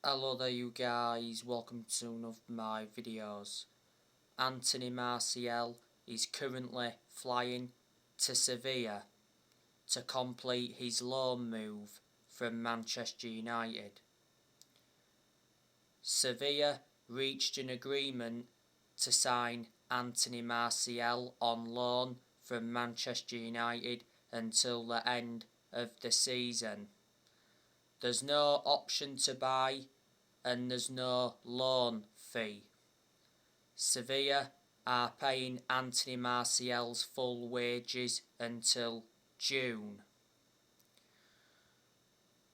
Hello there you guys, welcome to one of my videos. Anthony Martial is currently flying to Sevilla to complete his loan move from Manchester United. Sevilla reached an agreement to sign Anthony Martial on loan from Manchester United until the end of the season. There's no option to buy and there's no loan fee. Sevilla are paying Anthony Martial's full wages until June.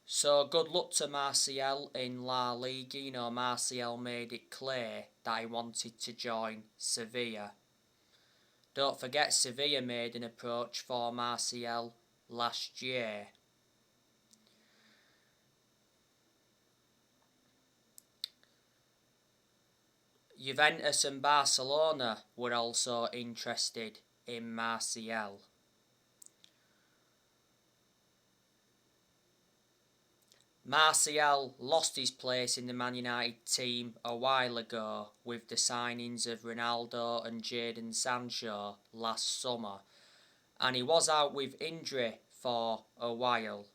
So good luck to Martial in La Liga. You know, Martial made it clear that he wanted to join Sevilla. Don't forget, Sevilla made an approach for Martial last year. Juventus and Barcelona were also interested in Martial. Martial lost his place in the Man United team a while ago with the signings of Ronaldo and Jadon Sancho last summer, and he was out with injury for a while.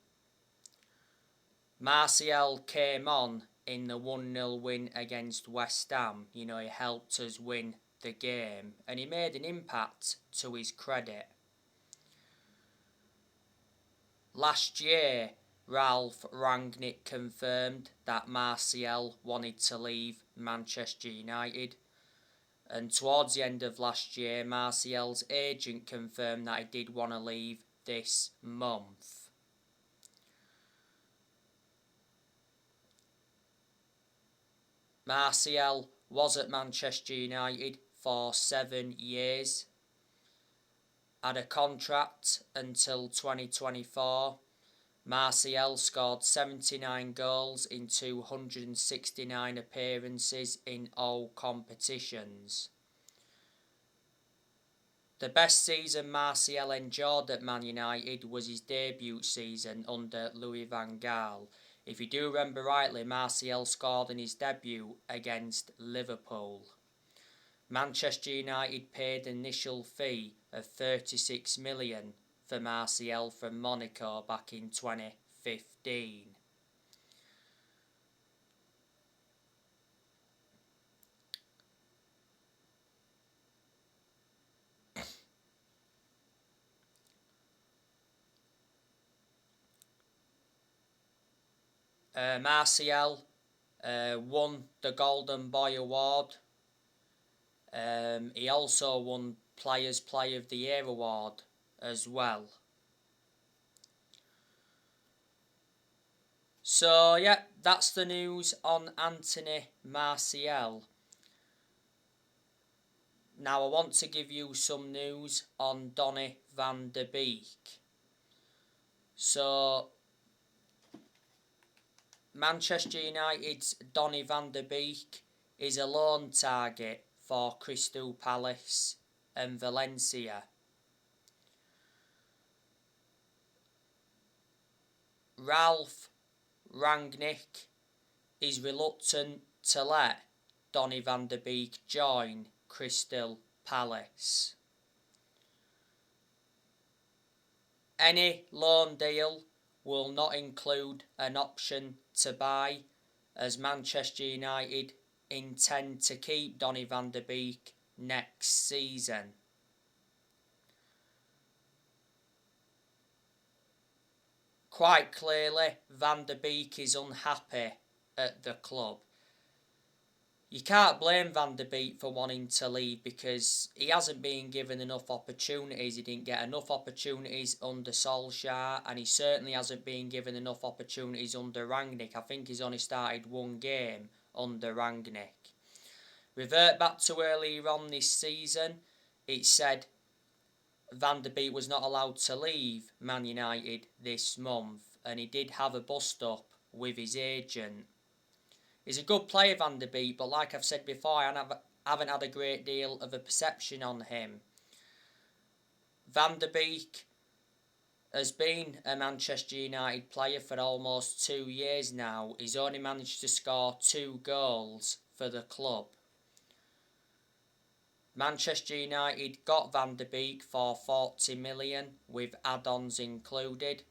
Martial came on in the 1-0 win against West Ham. You know, he helped us win the game and he made an impact to his credit. Last year, Ralph Rangnick confirmed that Martial wanted to leave Manchester United, and towards the end of last year, Martial's agent confirmed that he did want to leave this month. Martial was at Manchester United for 7 years, had a contract until 2024. Martial scored 79 goals in 269 appearances in all competitions. The best season Martial enjoyed at Man United was his debut season under Louis van Gaal. If you do remember rightly, Martial scored in his debut against Liverpool. Manchester United paid an initial fee of 36 million for Martial from Monaco back in 2015. Martial won the Golden Boy Award. He also won Players Player of the Year award as well. So yeah, that's the news on Anthony Martial. Now I want to give you some news on Donny van de Beek. So Manchester United's Donny van de Beek is a loan target for Crystal Palace and Valencia. Ralph Rangnick is reluctant to let Donny van de Beek join Crystal Palace. Any loan deal will not include an option to buy, as Manchester United intend to keep Donny van de Beek next season. Quite clearly, Van de Beek is unhappy at the club. You can't blame Van de Beek for wanting to leave because he hasn't been given enough opportunities. He didn't get enough opportunities under Solskjaer, and he certainly hasn't been given enough opportunities under Rangnick. I think he's only started one game under Rangnick. Revert back to earlier on this season, it said Van de Beek was not allowed to leave Man United this month, and he did have a bust-up with his agent. He's a good player, Van de Beek, but like I've said before, I haven't had a great deal of a perception on him. Van de Beek has been a Manchester United player for almost 2 years now. He's only managed to score 2 goals for the club. Manchester United got Van de Beek for 40 million with add-ons included.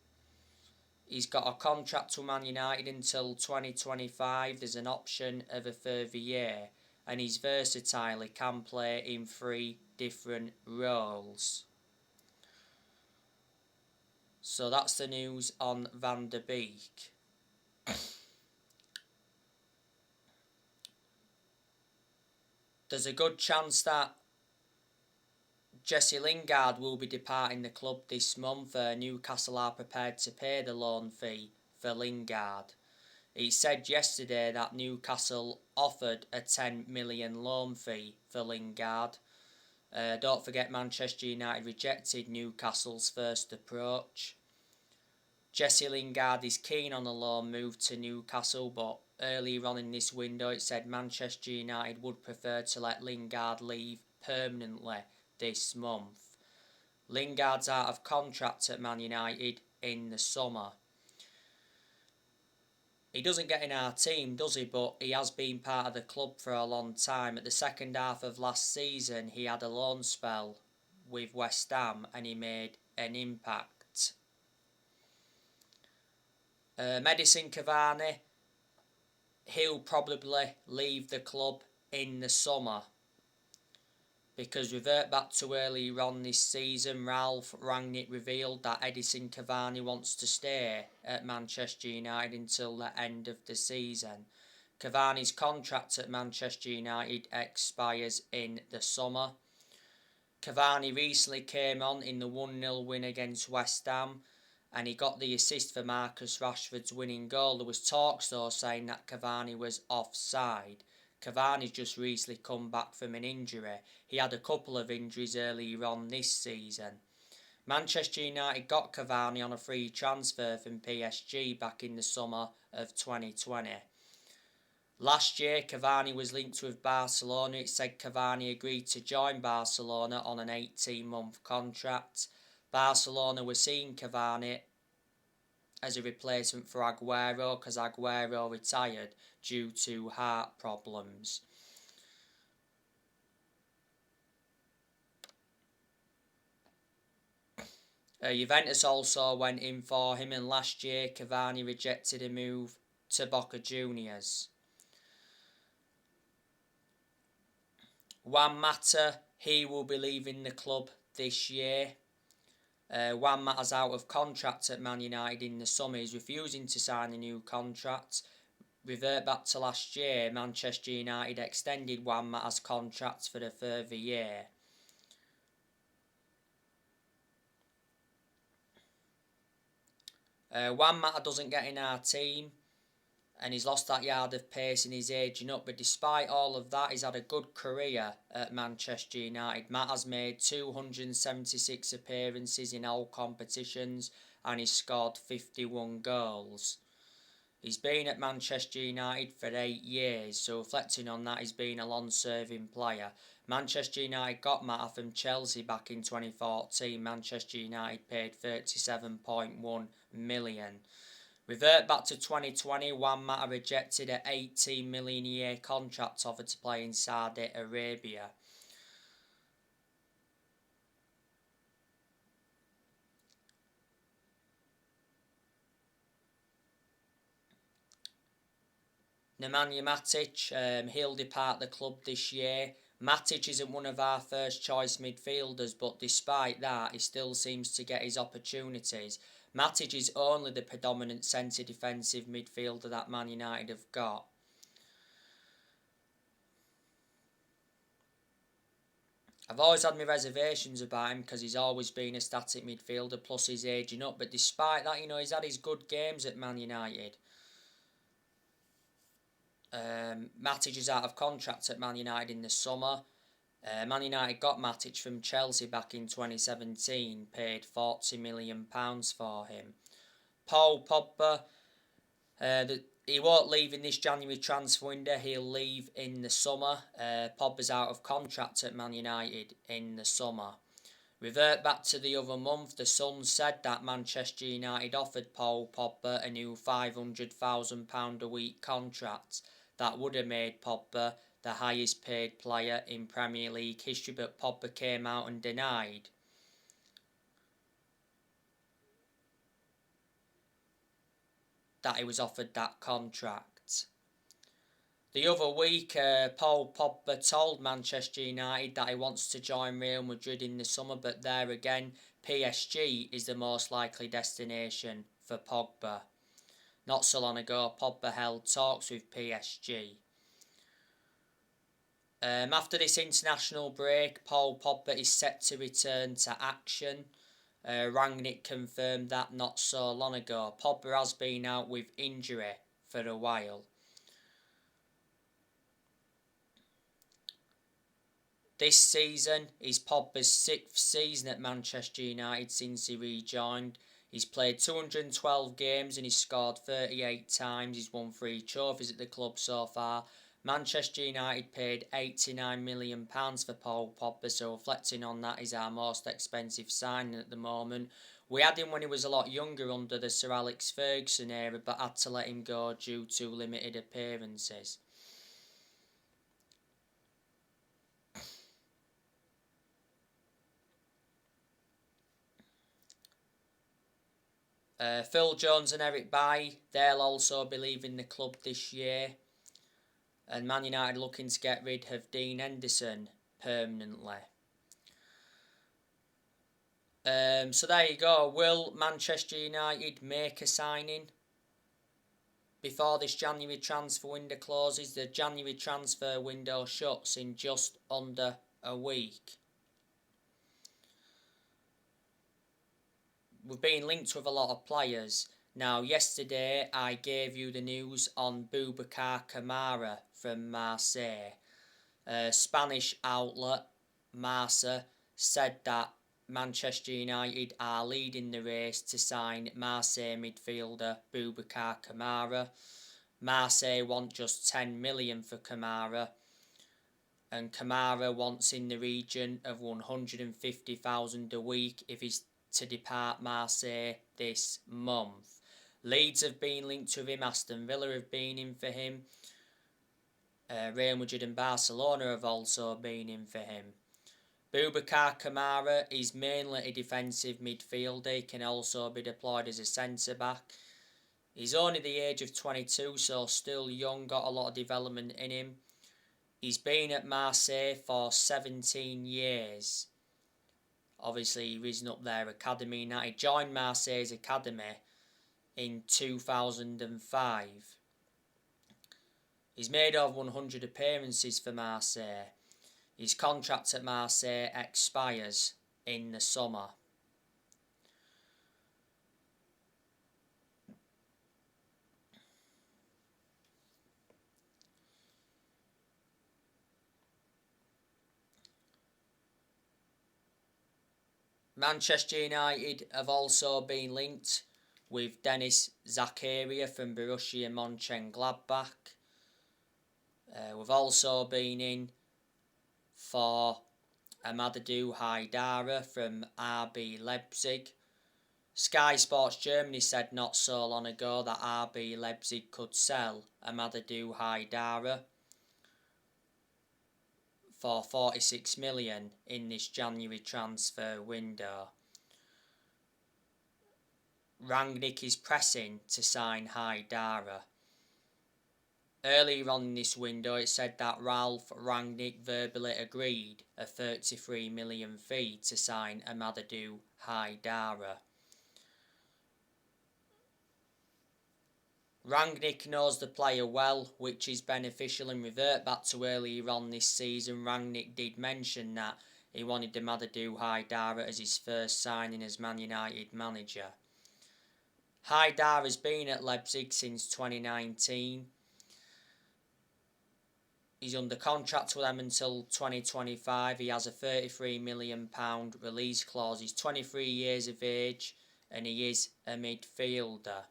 He's got a contract to Man United until 2025. There's an option of a further year, and he's versatile. He can play in 3 different roles. So that's the news on Van de Beek. There's a good chance that Jesse Lingard will be departing the club this month. Newcastle are prepared to pay the loan fee for Lingard. It said yesterday that Newcastle offered a 10 million loan fee for Lingard. Don't forget Manchester United rejected Newcastle's first approach. Jesse Lingard is keen on a loan move to Newcastle, but earlier on in this window it said Manchester United would prefer to let Lingard leave permanently this month. Lingard's out of contract at Man United in the summer. He doesn't get in our team, does he? But he has been part of the club for a long time. At the second half of last season, he had a loan spell with West Ham and he made an impact. Edinson Cavani, he'll probably leave the club in the summer. Because revert back to earlier on this season, Ralph Rangnick revealed that Edinson Cavani wants to stay at Manchester United until the end of the season. Cavani's contract at Manchester United expires in the summer. Cavani recently came on in the 1-0 win against West Ham and he got the assist for Marcus Rashford's winning goal. There was talks though saying that Cavani was offside. Cavani's just recently come back from an injury. He had a couple of injuries earlier on this season. Manchester United got Cavani on a free transfer from PSG back in the summer of 2020. Last year, Cavani was linked with Barcelona. It said Cavani agreed to join Barcelona on an 18-month contract. Barcelona were seeing Cavani as a replacement for Aguero because Aguero retired due to heart problems. Juventus also went in for him, and last year Cavani rejected a move to Boca Juniors. Juan Mata, he will be leaving the club this year. Juan Mata's out of contract at Man United in the summer. He's refusing to sign a new contract. Revert back to last year, Manchester United extended Juan Mata's contract for a further year. Juan Mata doesn't get in our team and he's lost that yard of pace in his aging up, but despite all of that, he's had a good career at Manchester United. Mata's made 276 appearances in all competitions and he's scored 51 goals. He's been at Manchester United for 8 years, so reflecting on that, he's been a long-serving player. Manchester United got Mata from Chelsea back in 2014. Manchester United paid 37.1 million. Revert back to 2020, Juan Mata rejected an 18 million a year contract offer to play in Saudi Arabia. Nemanja Matic, he'll depart the club this year. Matic isn't one of our first choice midfielders, but despite that, he still seems to get his opportunities. Matic is only the predominant centre defensive midfielder that Man United have got. I've always had my reservations about him because he's always been a static midfielder, plus he's ageing up, but despite that, he's had his good games at Man United. Matic is out of contract at Man United in the summer. Man United got Matic from Chelsea back in 2017, paid £40 million for him. Paul Pogba, he won't leave in this January transfer window, he'll leave in the summer. Pogba's out of contract at Man United in the summer. Revert back to the other month, the Sun said that Manchester United offered Paul Pogba a new £500,000 a week contract that would have made Pogba the highest paid player in Premier League history, but Pogba came out and denied that he was offered that contract. The other week, Paul Pogba told Manchester United that he wants to join Real Madrid in the summer, but there again, PSG is the most likely destination for Pogba. Not so long ago, Pogba held talks with PSG. After this international break, Paul Pogba is set to return to action. Rangnick confirmed that not so long ago. Pogba has been out with injury for a while. This season is Pogba's 6th season at Manchester United since he rejoined. He's played 212 games and he's scored 38 times. He's won 3 trophies at the club so far. Manchester United paid £89 million for Paul Pogba, so reflecting on that, is our most expensive signing at the moment. We had him when he was a lot younger under the Sir Alex Ferguson era, but had to let him go due to limited appearances. Phil Jones and Eric Bailly, they'll also be leaving the club this year. And Man United looking to get rid of Dean Henderson permanently. So there you go. Will Manchester United make a signing before this January transfer window closes? The January transfer window shuts in just under a week. We've been linked with a lot of players. Now, yesterday I gave you the news on Boubacar Kamara from Marseille. Spanish outlet Marca said that Manchester United are leading the race to sign Marseille midfielder Boubacar Kamara. Marseille want just 10 million for Kamara, and Kamara wants in the region of 150,000 a week if he's to depart Marseille this month. Leeds have been linked with him, Aston Villa have been in for him, Real Madrid and Barcelona have also been in for him. Boubacar Kamara is mainly a defensive midfielder. He can also be deployed as a centre-back. He's only the age of 22, so still young, got a lot of development in him. He's been at Marseille for 17 years. Obviously, he's risen up their academy now. He joined Marseille's academy in 2005. He's made over 100 appearances for Marseille. His contract at Marseille expires in the summer. Manchester United have also been linked with Denis Zakaria from Borussia Mönchengladbach. We've also been in for Amadou Haidara from RB Leipzig. Sky Sports Germany said not so long ago that RB Leipzig could sell Amadou Haidara for 46 million in this January transfer window. Rangnick is pressing to sign Haidara. Earlier on in this window, it said that Ralph Rangnick verbally agreed a 33 million fee to sign Amadou Haidara. Rangnick knows the player well, which is beneficial, and revert back to earlier on this season. Rangnick did mention that he wanted Amadou Haidara as his first signing as Man United manager. Haidara has been at Leipzig since 2019. He's under contract with them until 2025. He has a £33 million release clause. He's 23 years of age and he is a midfielder.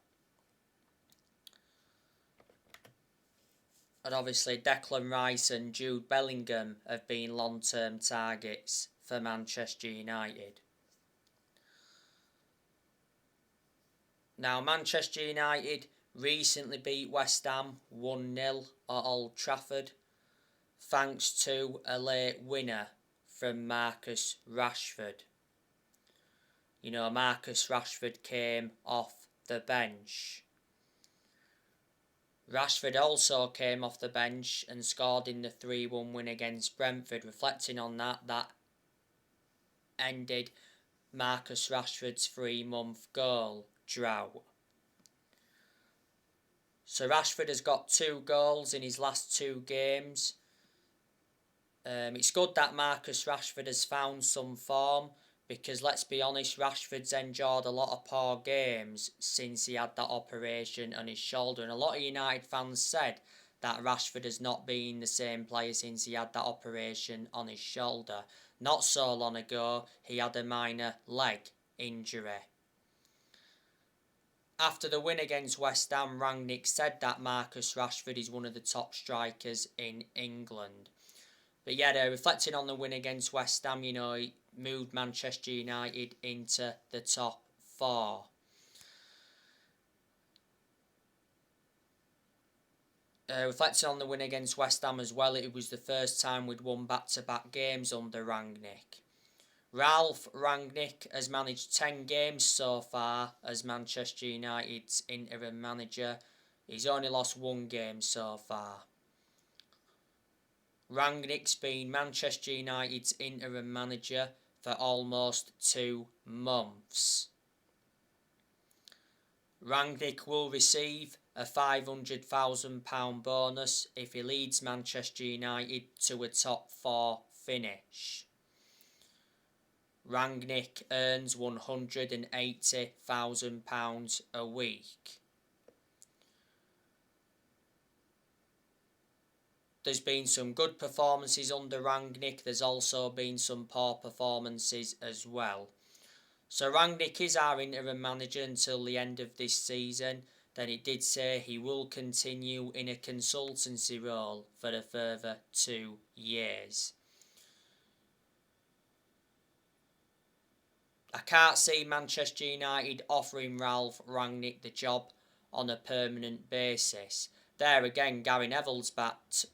And obviously Declan Rice and Jude Bellingham have been long-term targets for Manchester United. Now, Manchester United recently beat West Ham 1-0 at Old Trafford, thanks to a late winner from Marcus Rashford. You know, Marcus Rashford came off the bench. Rashford also came off the bench and scored in the 3-1 win against Brentford. Reflecting on that ended Marcus Rashford's 3-month goal drought. So Rashford has got 2 goals in his last 2 games. It's good that Marcus Rashford has found some form, because let's be honest, Rashford's endured a lot of poor games since he had that operation on his shoulder, and a lot of United fans said that Rashford has not been the same player since he had that operation on his shoulder. Not so long ago, he had a minor leg injury. After the win against West Ham, Rangnick said that Marcus Rashford is one of the top strikers in England. But yeah, reflecting on the win against West Ham, you know, it moved Manchester United into the top 4. Reflecting on the win against West Ham as well, it was the first time we'd won back-to-back games under Rangnick. Ralph Rangnick has managed 10 games so far as Manchester United's interim manager. He's only lost 1 game so far. Rangnick's been Manchester United's interim manager for almost 2 months. Rangnick will receive a £500,000 bonus if he leads Manchester United to a top 4 finish. Rangnick earns £180,000 a week. There's been some good performances under Rangnick. There's also been some poor performances as well. So Rangnick is our interim manager until the end of this season. Then it did say he will continue in a consultancy role for a further 2 years. I can't see Manchester United offering Ralph Rangnick the job on a permanent basis. There again, Gary Neville's backed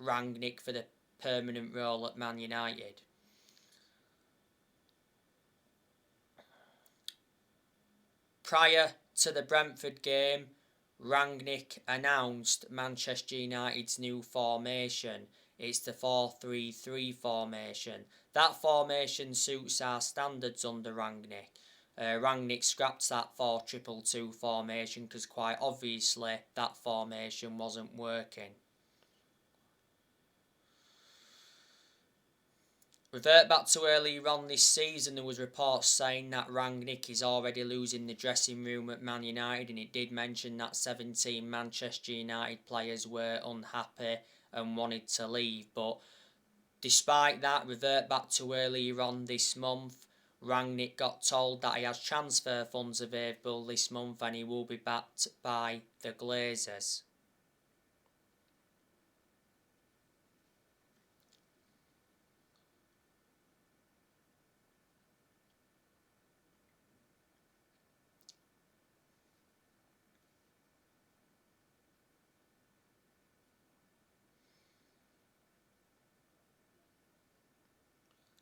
Rangnick for the permanent role at Man United. Prior to the Brentford game, Rangnick announced Manchester United's new formation. It's the 4-3-3 formation. That formation suits our standards under Rangnick. Rangnick scrapped that 4-2-2 formation because quite obviously that formation wasn't working. Revert back to earlier on this season, there was reports saying that Rangnick is already losing the dressing room at Man United, and it did mention that 17 Manchester United players were unhappy and wanted to leave. But despite that, revert back to earlier on this month, Rangnick got told that he has transfer funds available this month and he will be backed by the Glazers.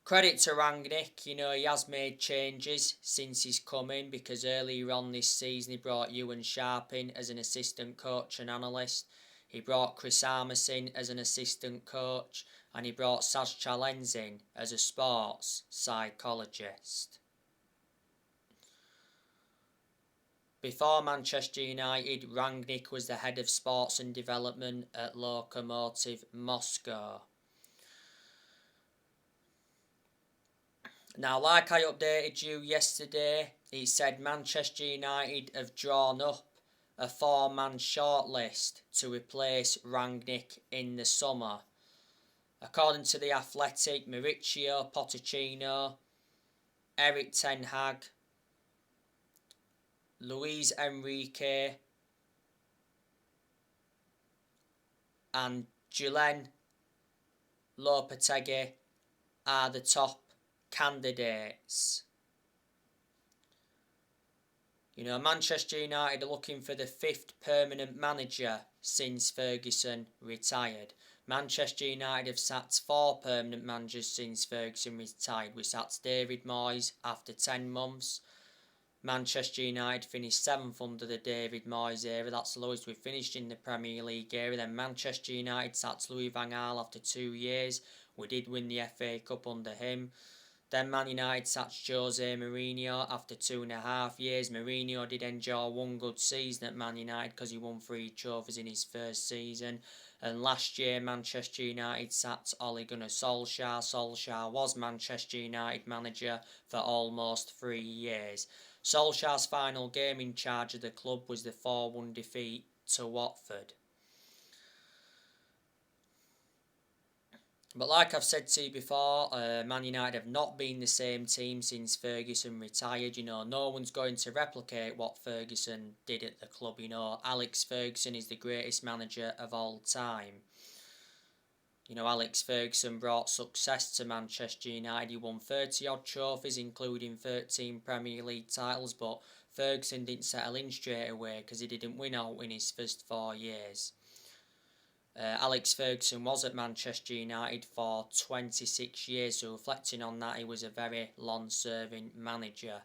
Credit to Rangnick, you know, he has made changes since he's come in, because earlier on this season he brought Ewan Sharp in as an assistant coach and analyst. He brought Chris Armas in as an assistant coach, and he brought Saz Chalens in as a sports psychologist. Before Manchester United, Rangnick was the head of sports and development at Lokomotiv Moscow. Now, like I updated you yesterday, it said Manchester United have drawn up a 4-man shortlist to replace Rangnick in the summer. According to The Athletic, Mauricio Pochettino, Erik ten Hag, Luis Enrique and Julen Lopetegui are the top candidates. You know, Manchester United are looking for the 5th permanent manager since Ferguson retired. Manchester United have sacked 4 permanent managers since Ferguson retired. We sacked David Moyes after 10 months. Manchester United finished 7th under the David Moyes era. That's the lowest we've finished in the Premier League era. Then Manchester United sacked Louis van Gaal after 2 years. We did win the FA Cup under him. Then Man United sacked Jose Mourinho after 2.5 years. Mourinho did enjoy one good season at Man United because he won 3 trophies in his first season. And last year Manchester United sacked Ole Gunnar Solskjaer. Solskjaer was Manchester United manager for almost 3 years. Solskjaer's final game in charge of the club was the 4-1 defeat to Watford. But like I've said to you before, Man United have not been the same team since Ferguson retired. You know, no one's going to replicate what Ferguson did at the club. You know, Alex Ferguson is the greatest manager of all time. You know, Alex Ferguson brought success to Manchester United. He won 30-odd trophies, including 13 Premier League titles, but Ferguson didn't settle in straight away because he didn't win out in his first 4 years. Alex Ferguson was at Manchester United for 26 years, so reflecting on that, he was a very long-serving manager.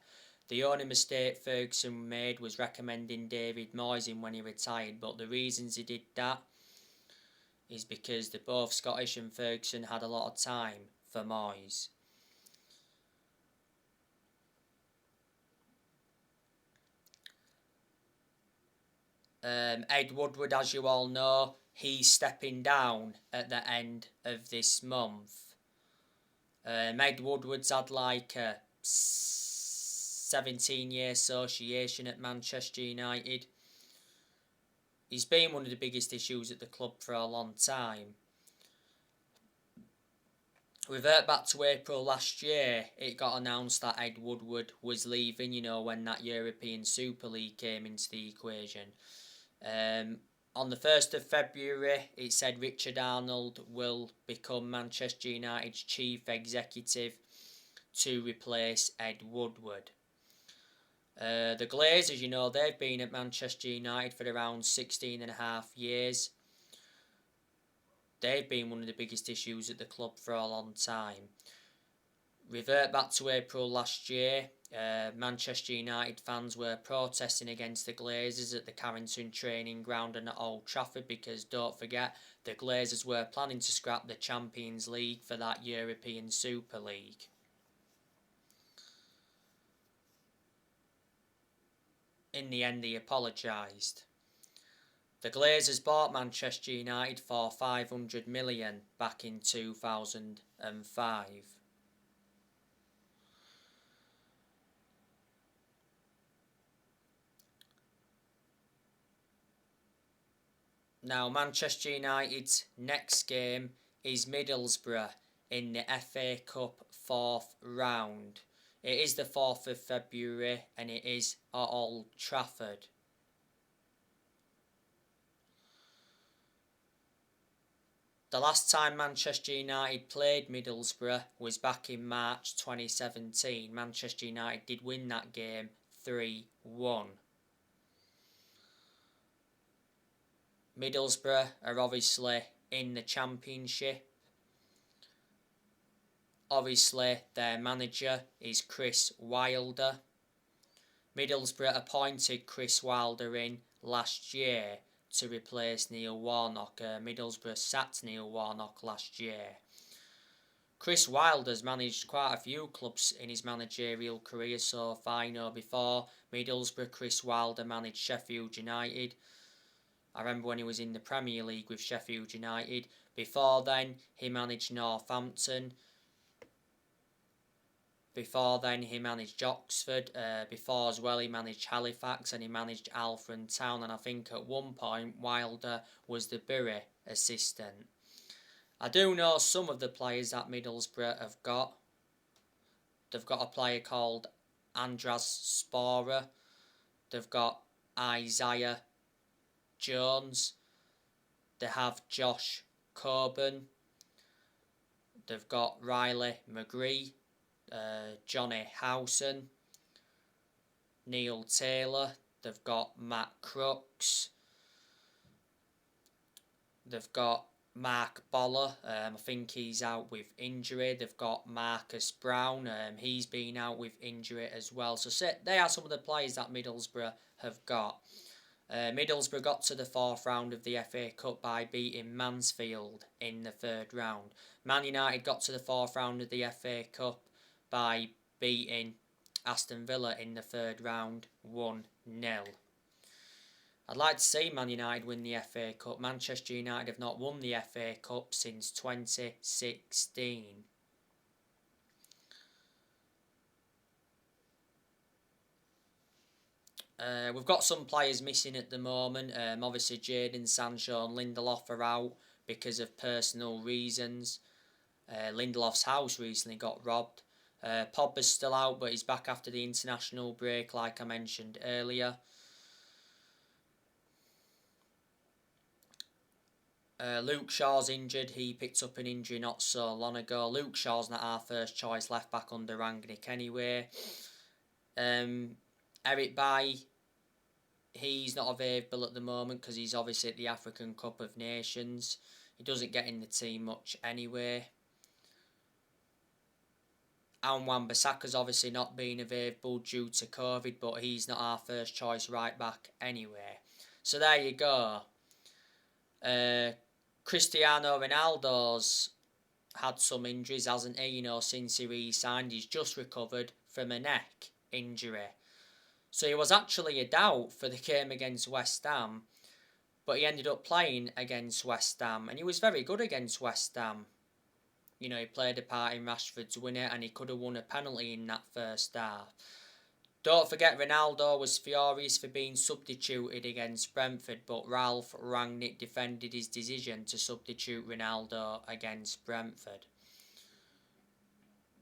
The only mistake Ferguson made was recommending David Moyes in when he retired, but the reasons he did that is because they're both Scottish and Ferguson had a lot of time for Moyes. Ed Woodward, as you all know, he's stepping down at the end of this month. Ed Woodward's had like a 17-year association at Manchester United. He's been one of the biggest issues at the club for a long time. Revert back to April last year, it got announced that Ed Woodward was leaving, you know, when that European Super League came into the equation. On the 1st of February, it said Richard Arnold will become Manchester United's chief executive to replace Ed Woodward. The Glazers, you know, they've been at Manchester United for around 16.5 years. They've been one of the biggest issues at the club for a long time. Revert back to April last year, Manchester United fans were protesting against the Glazers at the Carrington training ground and at Old Trafford because, don't forget, the Glazers were planning to scrap the Champions League for that European Super League. In the end, they apologised. The Glazers bought Manchester United for $500 million back in 2005. Now, Manchester United's next game is Middlesbrough in the FA Cup 4th round. It is the 4th of February and it is at Old Trafford. The last time Manchester United played Middlesbrough was back in March 2017. Manchester United did win that game 3-1. Middlesbrough are obviously in the Championship. Obviously, their manager is Chris Wilder. Middlesbrough appointed Chris Wilder in last year to replace Neil Warnock. Middlesbrough sacked Neil Warnock last year. Chris Wilder's managed quite a few clubs in his managerial career so far. You know, before Middlesbrough, Chris Wilder managed Sheffield United. I remember when he was in the Premier League with Sheffield United. Before then, he managed Northampton. Before then, he managed Oxford. Before as well, he managed Halifax and he managed Alfred Town. And I think at one point, Wilder was the Bury assistant. I do know some of the players that Middlesbrough have got. They've got a player called Andras Sporer. They've got Isaiah Jones. They have Josh Coburn. They've got Riley McGree, Johnny Howson, Neil Taylor. They've got Matt Crooks. They've got Mark Boller. I think he's out with injury. They've got Marcus Brown. He's been out with injury as well. So they are some of the players that Middlesbrough have got. Middlesbrough got to the fourth round of the FA Cup by beating Mansfield in the third round. Man United got to the fourth round of the FA Cup by beating Aston Villa in the third round 1-0. I'd like to see Man United win the FA Cup. Manchester United have not won the FA Cup since 2016. We've got some players missing at the moment. Obviously, Jadon Sancho and Lindelof are out because of personal reasons. Lindelof's house recently got robbed. Pogba's still out, but he's back after the international break, like I mentioned earlier. Luke Shaw's injured. He picked up an injury not so long ago. Luke Shaw's not our first choice left back under Rangnick anyway. Eric Bailly, he's not available at the moment because he's obviously at the African Cup of Nations. He doesn't get in the team much anyway. Aaron Wan-Bissaka's obviously not been available due to COVID, but he's not our first choice right back anyway. So there you go. Cristiano Ronaldo's had some injuries, hasn't he? Since he re-signed, he's just recovered from a neck injury. So he was actually a doubt for the game against West Ham, but he ended up playing against West Ham, and he was very good against West Ham. He played a part in Rashford's winner, and he could have won a penalty in that first half. Don't forget, Ronaldo was furious for being substituted against Brentford, but Ralph Rangnick defended his decision to substitute Ronaldo against Brentford.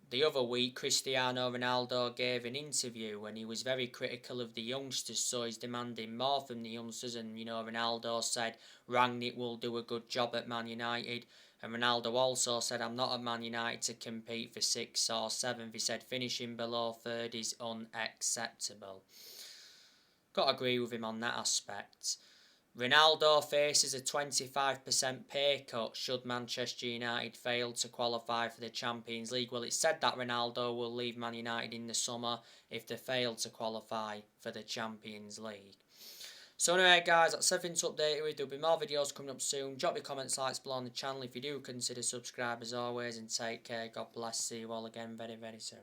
The other week, Cristiano Ronaldo gave an interview and he was very critical of the youngsters, so he's demanding more from the youngsters. And, Ronaldo said Rangnick will do a good job at Man United. And Ronaldo also said, I'm not at Man United to compete for 6th or 7th. He said, finishing below 3rd is unacceptable. Got to agree with him on that aspect. Ronaldo faces a 25% pay cut should Manchester United fail to qualify for the Champions League. Well, it's said that Ronaldo will leave Man United in the summer if they fail to qualify for the Champions League. So anyway, guys, that's everything to update you with. There'll be more videos coming up soon. Drop your comments, likes below on the channel if you do consider subscribe as always, and take care. God bless. See you all again very, very soon.